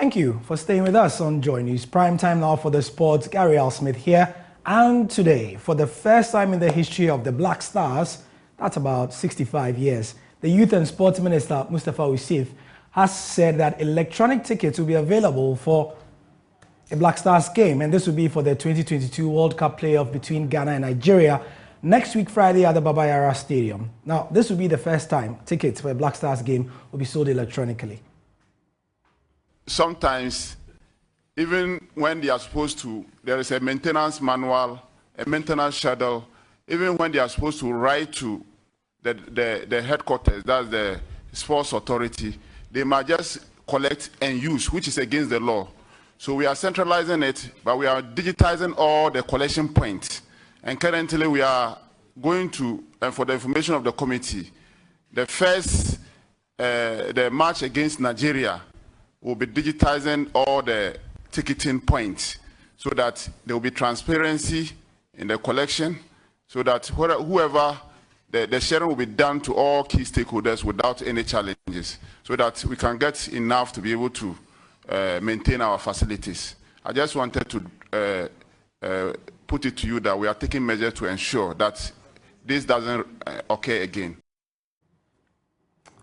Thank you for staying with us on Joy News. Prime time now for the sports. Gary L. Smith here. And today, for the first time in the history of the Black Stars, that's about 65 years, the Youth and Sports Minister, Mustafa Usif, has said that electronic tickets will be available for a Black Stars game. And this will be for the 2022 World Cup playoff between Ghana and Nigeria next week, Friday, at the Yara Stadium. Now, this will be the first time tickets for a Black Stars game will be sold electronically. Sometimes, even when they are supposed to, there is a maintenance manual, a maintenance schedule, even when they are supposed to write to the headquarters, that's the sports authority, they might just collect and use, which is against the law. So we are centralizing it, but we are digitizing all the collection points. And currently we are going to, and for the information of the committee, the first, the match against Nigeria, will be digitizing all the ticketing points so that there will be transparency in the collection, so that whoever, the sharing will be done to all key stakeholders without any challenges, so that we can get enough to be able to maintain our facilities. I just wanted to put it to you that we are taking measures to ensure that this doesn't occur again.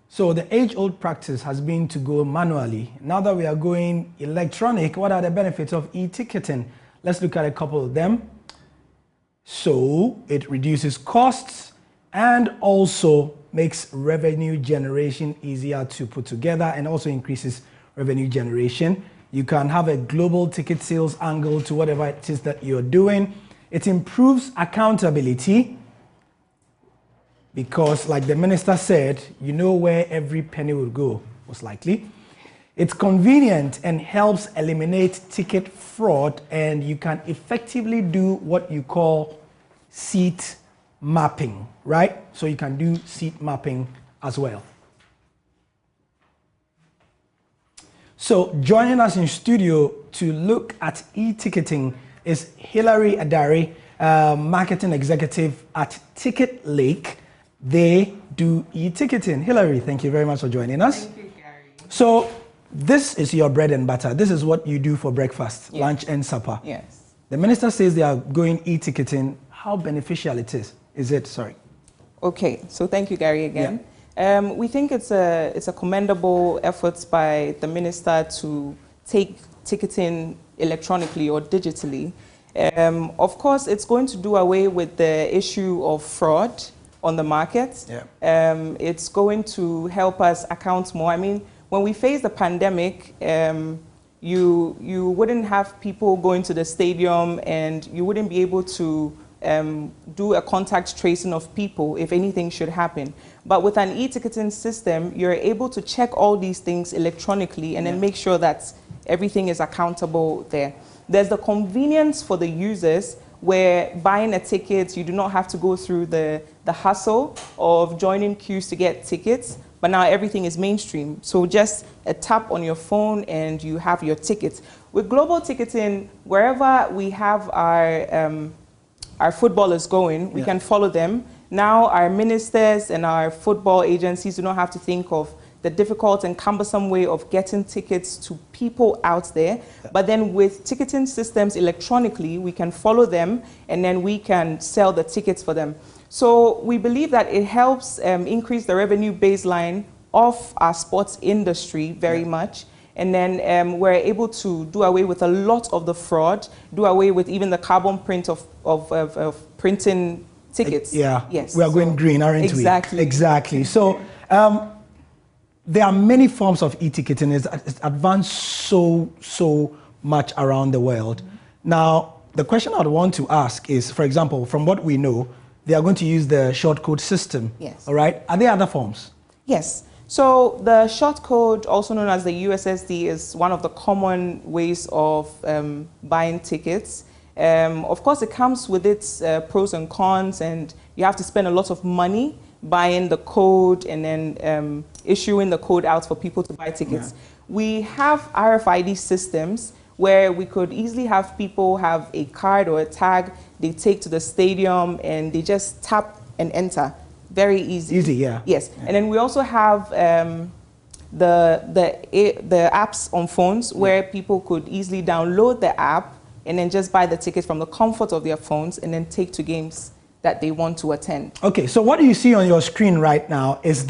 So the age-old practice has been to go manually. Now that we are going electronic, what are the benefits of e-ticketing? Let's look at a couple of them. So it reduces costs and also makes revenue generation easier to put together and also increases revenue generation. You can have a global ticket sales angle to whatever it is that you're doing. It improves accountability, because like the minister said, you know where every penny will go, most likely. It's convenient and helps eliminate ticket fraud, and you can effectively do what you call seat mapping, right? So you can do seat mapping as well. So joining us in studio to look at e-ticketing is Hilary Adari, marketing executive at Ticket Lake. They do e-ticketing. Hilary, thank you very much for joining us. Thank you, Gary. So this is your bread and butter. This is what you do for breakfast, yes, lunch and supper. Yes. The minister says they are going e-ticketing. How beneficial it is it? Sorry. Okay, so thank you, Gary, again. Yeah. We think it's a commendable effort by the minister to take ticketing electronically or digitally. Of course, it's going to do away with the issue of fraud on the market. Yeah. It's going to help us account more. I mean, when we face the pandemic, you wouldn't have people going to the stadium, and you wouldn't be able to do a contact tracing of people if anything should happen. But with an e-ticketing system, you're able to check all these things electronically and then make sure that everything is accountable there. There's the convenience for the users, where buying a ticket, you do not have to go through the hustle of joining queues to get tickets, but now everything is mainstream. So just a tap on your phone and you have your tickets. With global ticketing, wherever we have our footballers going, we can follow them. Now our ministers and our football agencies do not have to think of the difficult and cumbersome way of getting tickets to people out there. But then with ticketing systems electronically, we can follow them and then we can sell the tickets for them. So we believe that it helps increase the revenue baseline of our sports industry very much. And then we're able to do away with a lot of the fraud, do away with even the carbon print of printing tickets. Yeah, yes. We are going green, aren't we? Exactly. Exactly. So there are many forms of e-ticketing. It's advanced so much around the world. Now, the question I'd want to ask is, for example, from what we know, they are going to use the short code system. Yes. All right. Are there other forms? Yes. So the short code, also known as the USSD, is one of the common ways of buying tickets. Of course, it comes with its pros and cons, and you have to spend a lot of money buying the code and then issuing the code out for people to buy tickets. Yeah. We have RFID systems where we could easily have people have a card or a tag they take to the stadium and they just tap and enter. Very easy. Easy, yeah. Yes. Yeah. And then we also have the apps on phones where people could easily download the app and then just buy the tickets from the comfort of their phones and then take to games that they want to attend. Okay, so what you see on your screen right now is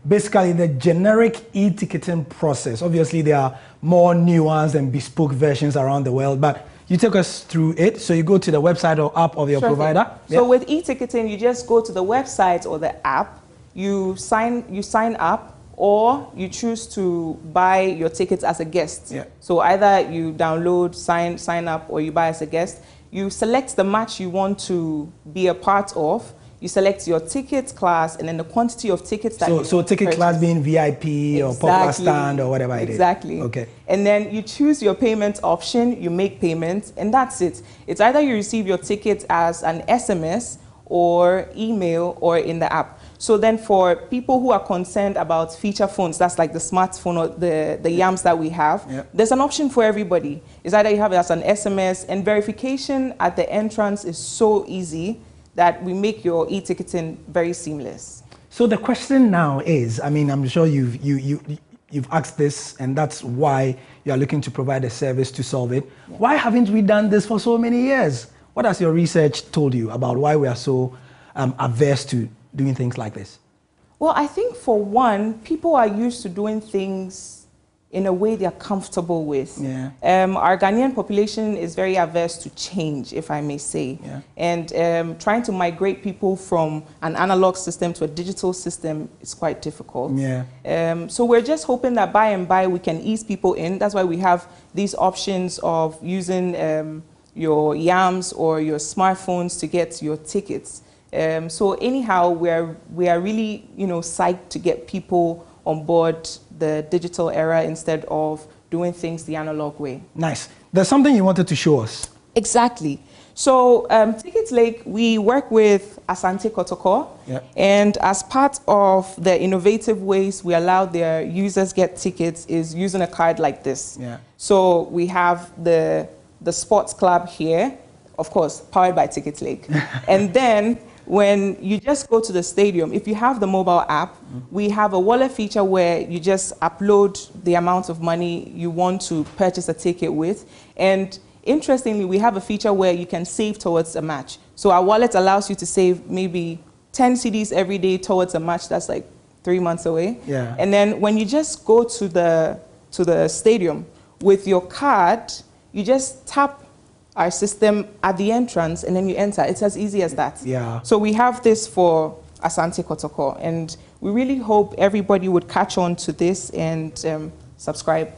basically the generic e-ticketing process. Obviously, there are more nuanced and bespoke versions around the world, but you take us through it. So you go to the website or app of your provider. So with e-ticketing, you just go to the website or the app, you sign up, or you choose to buy your tickets as a guest. Yeah. So either you download, sign up, or you buy as a guest. You select the match you want to be a part of. You select your ticket class and then the quantity of tickets that So ticket purchase. class being VIP or popular stand or whatever it is. Exactly. Okay. And then you choose your payment option, you make payments, and that's it. It's either you receive your ticket as an SMS or email or in the app. So then for people who are concerned about feature phones, that's like the smartphone or the YAMs that we have, there's an option for everybody. It's either you have it as an SMS, and verification at the entrance is so easy that we make your e-ticketing very seamless. So the question now is, I mean, I'm sure you've asked this, and that's why you are looking to provide a service to solve it. Yeah. Why haven't we done this for so many years? What has your research told you about why we are so averse to doing things like this? Well, I think for one, people are used to doing things in a way they're comfortable with. Yeah. Our Ghanaian population is very averse to change, if I may say. Yeah. And trying to migrate people from an analog system to a digital system is quite difficult. Yeah. So we're just hoping that by and by we can ease people in. That's why we have these options of using your YAMs or your smartphones to get your tickets. So anyhow, we are really, psyched to get people on board the digital era instead of doing things the analog way. Nice. There's something you wanted to show us. Exactly. So Ticket Lake, we work with Asante Kotoko, and as part of the innovative ways we allow their users get tickets is using a card like this. Yeah. So we have the sports club here, of course, powered by Ticket Lake. And then when you just go to the stadium, if you have the mobile app, we have a wallet feature where you just upload the amount of money you want to purchase a ticket with. And interestingly, we have a feature where you can save towards a match. So our wallet allows you to save maybe 10 cedis every day towards a match that's like 3 months away. Yeah. And then when you just go to the stadium with your card, you just tap our system at the entrance and then you enter. It's as easy as that. Yeah. So we have this for Asante Kotoko, and we really hope everybody would catch on to this and subscribe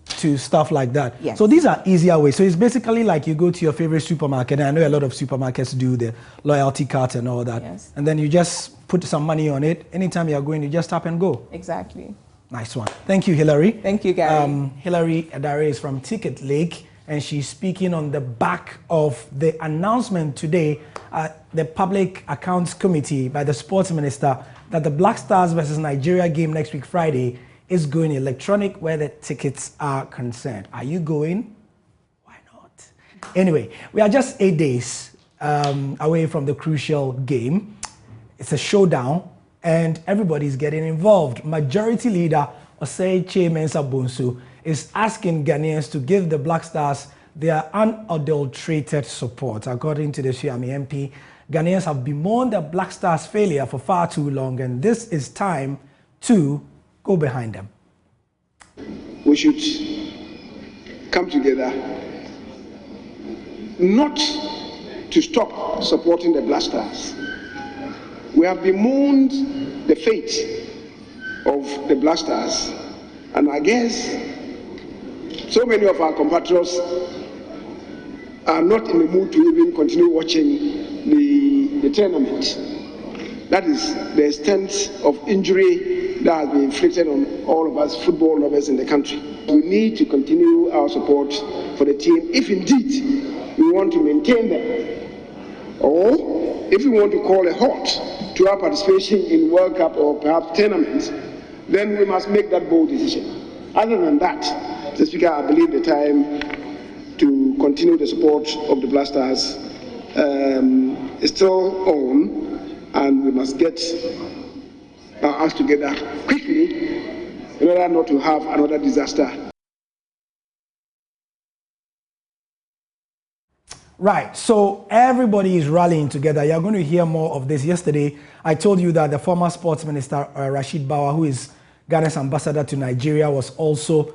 to stuff like that. Yes. So these are easier ways. So it's basically like you go to your favorite supermarket, and I know a lot of supermarkets do the loyalty cards and all that. Yes. And then you just put some money on it. Anytime you're going, you just tap and go. Exactly. Nice one. Thank you, Hilary. Thank you, Gary. Hilary Adare is from Ticket Lake, and she's speaking on the back of the announcement today at the Public Accounts Committee by the Sports Minister that the Black Stars versus Nigeria game next week Friday is going electronic where the tickets are concerned. Are you going? Why not? Anyway, we are just 8 days away from the crucial game. It's a showdown and everybody's getting involved. Majority Leader Osei Che Mensah Bonsu is asking Ghanaians to give the Black Stars their unadulterated support. According to the Suami MP, Ghanaians have bemoaned the Black Stars' failure for far too long, and this is time to go behind them. We should come together not to stop supporting the Black Stars. We have bemoaned the fate of the Black Stars, and I guess so many of our compatriots are not in the mood to even continue watching the tournament. That is the extent of injury that has been inflicted on all of us football lovers in the country. We need to continue our support for the team if indeed we want to maintain them, or if we want to call a halt to our participation in World Cup or perhaps tournaments, then we must make that bold decision. Other than that, Mr. Speaker, I believe the time to continue the support of the Black Stars is still on, and we must get our acts together quickly in order not to have another disaster. Right, so everybody is rallying together. You're going to hear more of this. Yesterday, I told you that the former sports minister, Rashid Bawa, who is Ghana's ambassador to Nigeria, was also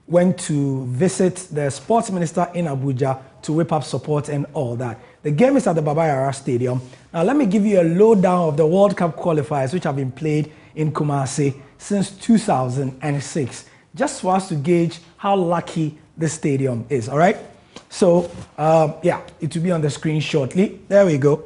went to visit the sports minister in Abuja to whip up support and all that. The game is at the Baba Yara Stadium. Now, let me give you a lowdown of the World Cup qualifiers, which have been played in Kumasi since 2006, just for us to gauge how lucky this stadium is, all right? So, yeah, it will be on the screen shortly. There we go.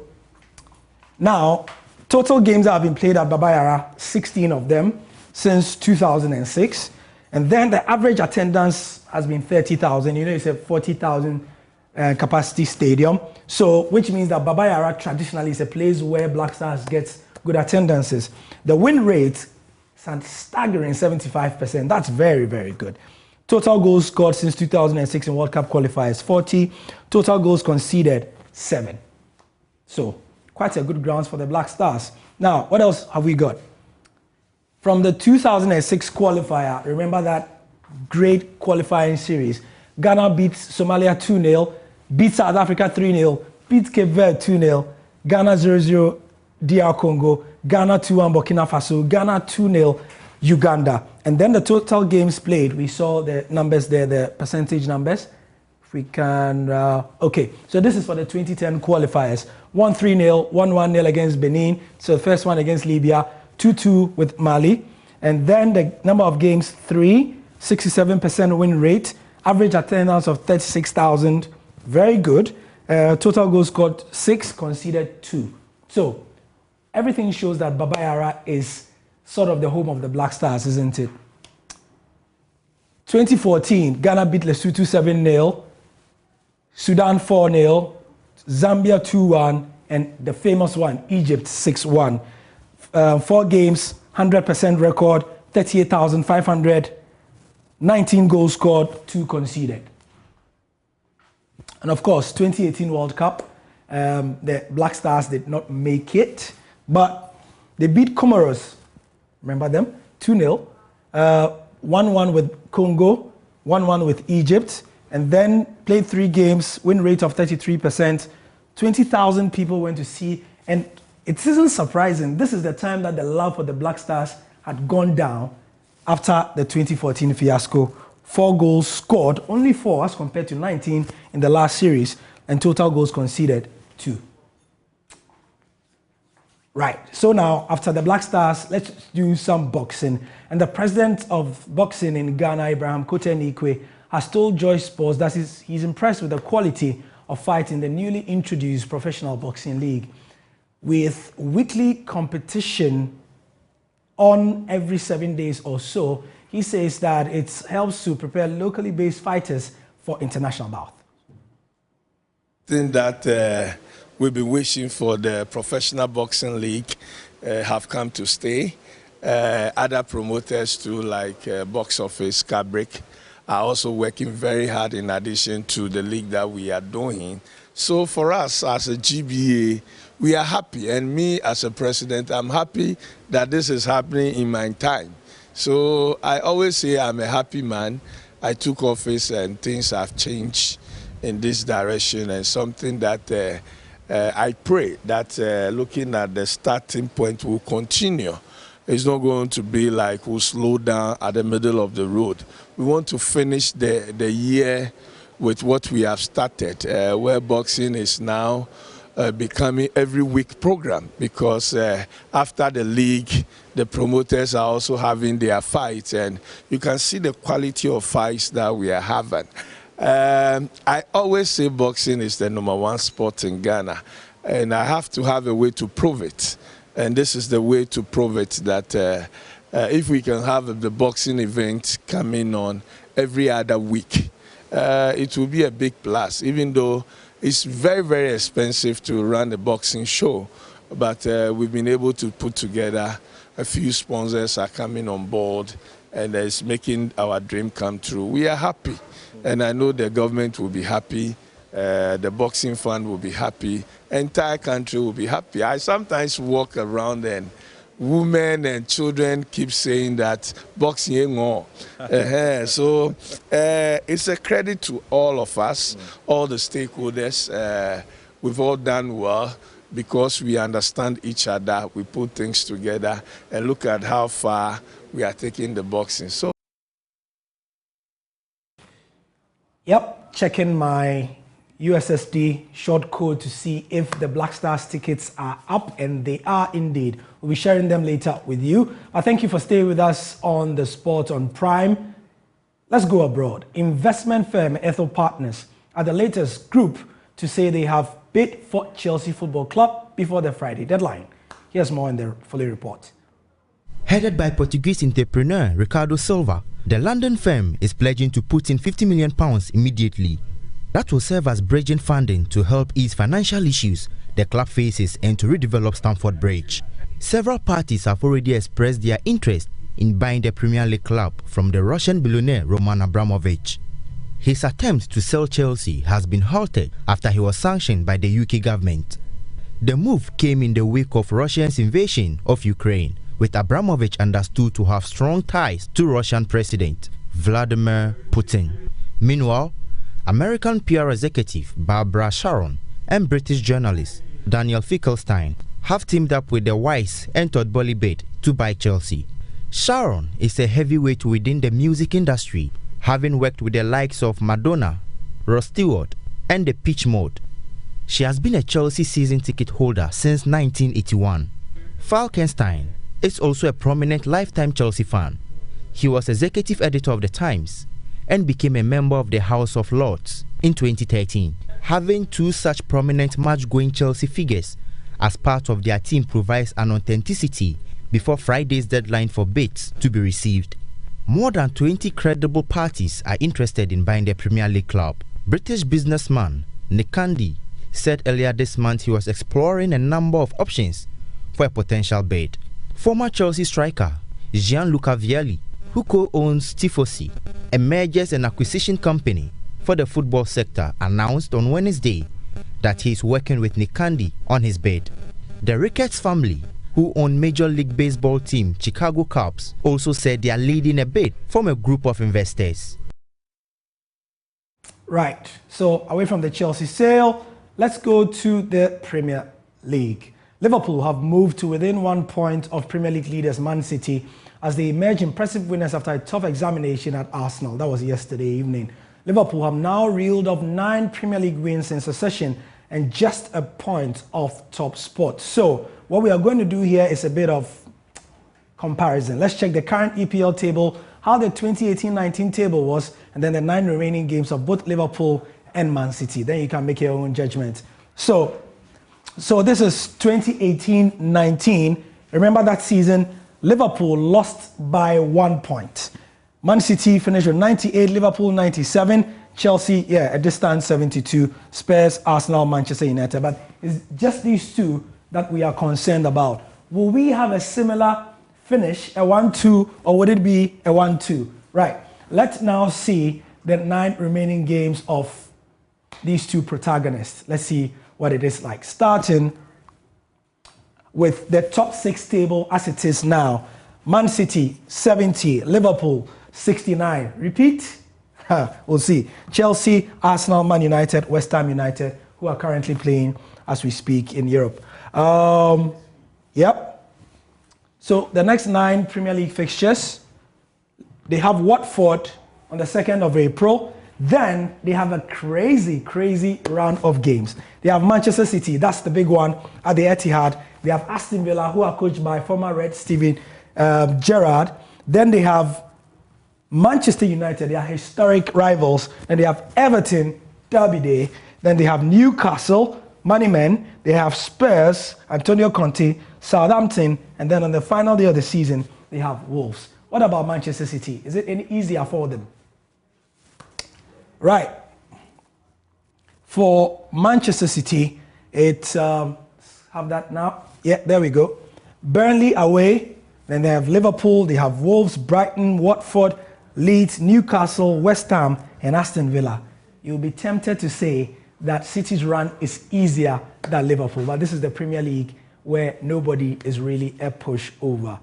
Now, total games that have been played at Baba Yara, 16 of them since 2006. And then the average attendance has been 30,000. You know, it's a 40,000 capacity stadium. So, which means that Baba Yara traditionally is a place where Black Stars get good attendances. The win rate is a staggering 75%. That's very, very good. Total goals scored since 2006 in World Cup qualifiers, 40. Total goals conceded, 7. So, quite a good grounds for the Black Stars. Now, what else have we got? From the 2006 qualifier, remember that great qualifying series. Ghana beats Somalia 2-0, beat South Africa 3-0, beat Cape Verde 2-0, Ghana 0-0, DR Congo, Ghana 2-1 Burkina Faso, Ghana 2-0, Uganda. And then the total games played, we saw the numbers there, the percentage numbers. If we can, okay. So this is for the 2010 qualifiers. 1-3-0, 1-1-0 against Benin. So the first one against Libya, 2-2 with Mali. And then the number of games, 3, 67% win rate, average attendance of 36,000, very good. Total goals scored, 6, conceded 2. So everything shows that Baba Yara is sort of the home of the Black Stars, isn't it? 2014, Ghana beat Lesotho 7-0, Sudan 4-0, Zambia 2-1, and the famous one, Egypt 6-1. 4 games, 100% record, 38,500, 19 goals scored, 2 conceded. And of course, 2018 World Cup, the Black Stars did not make it, but they beat Comoros. Remember them? 2-0. 1-1 with Congo, 1-1 with Egypt, and then played 3 games, win rate of 33%. 20,000 people went to see, and it isn't surprising. This is the time that the love for the Black Stars had gone down after the 2014 fiasco. 4 goals scored, only 4 as compared to 19 in the last series, and total goals conceded, 2. Right, so now after the Black Stars, let's do some boxing. And the president of boxing in Ghana, Ibrahim Kote-Nikwe, has told Joyce Sports that he's impressed with the quality of fight in the newly introduced Professional Boxing League. With weekly competition on every 7 days or so, he says that it helps to prepare locally based fighters for international bout. I think that we've been wishing for the Professional Boxing League have come to stay. Other promoters too, like Box Office, Cabric, are also working very hard in addition to the league that we are doing. So for us as a GBA, we are happy. And me as a president, I'm happy that this is happening in my time. So I always say I'm a happy man. I took office and things have changed in this direction, and something that I pray that looking at the starting point will continue. It's not going to be like we'll slow down at the middle of the road. We want to finish the year with what we have started, where boxing is now becoming every week program, because after the league, the promoters are also having their fights, and you can see the quality of fights that we are having. I always say boxing is the #1 sport in Ghana, and I have to have a way to prove it. And this is the way to prove it, that if we can have the boxing event coming on every other week, it will be a big plus, even though it's very, very expensive to run a boxing show. But we've been able to put together a few sponsors are coming on board, and it's making our dream come true. We are happy, and I know the government will be happy. The boxing fund will be happy. Entire country will be happy. I sometimes walk around and women and children keep saying that boxing ain't more. So it's a credit to all of us, all the stakeholders. We've all done well because we understand each other. We put things together and look at how far we are taking the boxing. So. Yep, checking my USSD short code to see if the Black Stars tickets are up, and they are indeed. We'll be sharing them later with you. But thank you for staying with us on the Sport on Prime. Let's go abroad. Investment firm Ethel Partners are the latest group to say they have bid for Chelsea Football Club before the Friday deadline. Here's more in the full report. Headed by Portuguese entrepreneur Ricardo Silva, the London firm is pledging to put in £50 million immediately. That will serve as bridging funding to help ease financial issues the club faces and to redevelop Stamford Bridge. Several parties have already expressed their interest in buying the Premier League club from the Russian billionaire Roman Abramovich. His attempt to sell Chelsea has been halted after he was sanctioned by the UK government. The move came in the wake of Russia's invasion of Ukraine, with Abramovich understood to have strong ties to Russian President Vladimir Putin. Meanwhile, American PR executive Barbara Sharon and British journalist Daniel Finkelstein have teamed up with the Wise and Todd Boehly bid to buy Chelsea. Sharon is a heavyweight within the music industry, having worked with the likes of Madonna, Rod Stewart, and the Pitch Mode. She has been a Chelsea season ticket holder since 1981. Falkenstein is also a prominent lifetime Chelsea fan. He was executive editor of The Times and became a member of the House of Lords in 2013. Having two such prominent match-going Chelsea figures as part of their team provides an authenticity before Friday's deadline for bids to be received. More than 20 credible parties are interested in buying the Premier League club. British businessman Nick Candy said earlier this month he was exploring a number of options for a potential bid. Former Chelsea striker Gianluca Vialli, who co-owns Tifosi, a mergers and acquisition company for the football sector, announced on Wednesday that he is working with Nick Candy on his bid. The Ricketts family, who own Major League Baseball team Chicago Cubs, also said they are leading a bid from a group of investors. Right, so away from the Chelsea sale, let's go to the Premier League. Liverpool have moved to within 1 point of Premier League leaders Man City as they emerge impressive winners after a tough examination at Arsenal. That was yesterday evening. Liverpool have now reeled off 9 Premier League wins in succession and just a point off top spot. So what we are going to do here is a bit of comparison. Let's check the current EPL table, how the 2018-19 table was, and then the 9 remaining games of both Liverpool and Man City. Then you can make your own judgment. So this is 2018-19. Remember that season, Liverpool lost by 1 point. Man City finished with 98, Liverpool 97, Chelsea, a distance 72, Spurs, Arsenal, Manchester United. But it's just these two that we are concerned about. Will we have a similar finish, a 1-2, or would it be a 1-2? Right, let's now see the 9 remaining games of these two protagonists. Let's see what it is like. Starting with the top 6 table as it is now. Man City 70, Liverpool 69. Repeat? We'll see. Chelsea, Arsenal, Man United, West Ham United, who are currently playing as we speak in Europe. Yep. So the next 9 Premier League fixtures, they have Watford on the 2nd of April. Then they have a crazy round of games. They have Manchester City, that's the big one, at the Etihad. They have Aston Villa, who are coached by former Red Steven Gerrard. Then they have Manchester United, they are historic rivals. Then they have Everton, Derby Day. Then they have Newcastle, Moneymen. They have Spurs, Antonio Conte, Southampton. And then on the final day of the season, they have Wolves. What about Manchester City? Is it any easier for them? Right. For Manchester City, it's, have that now. Yeah, there we go. Burnley away. Then they have Liverpool, they have Wolves, Brighton, Watford, Leeds, Newcastle, West Ham, and Aston Villa. You'll be tempted to say that City's run is easier than Liverpool, but this is the Premier League where nobody is really a pushover.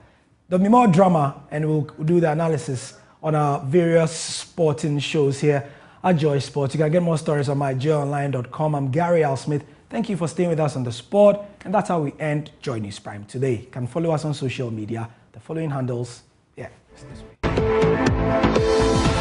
There'll be more drama, and we'll do the analysis on our various sporting shows here at Joy Sports. You can get more stories on myjoyonline.com. I'm Gary Al Smith. Thank you for staying with us on the sport, and that's how we end Joy News Prime today. You can follow us on social media. The following handles, it's this way.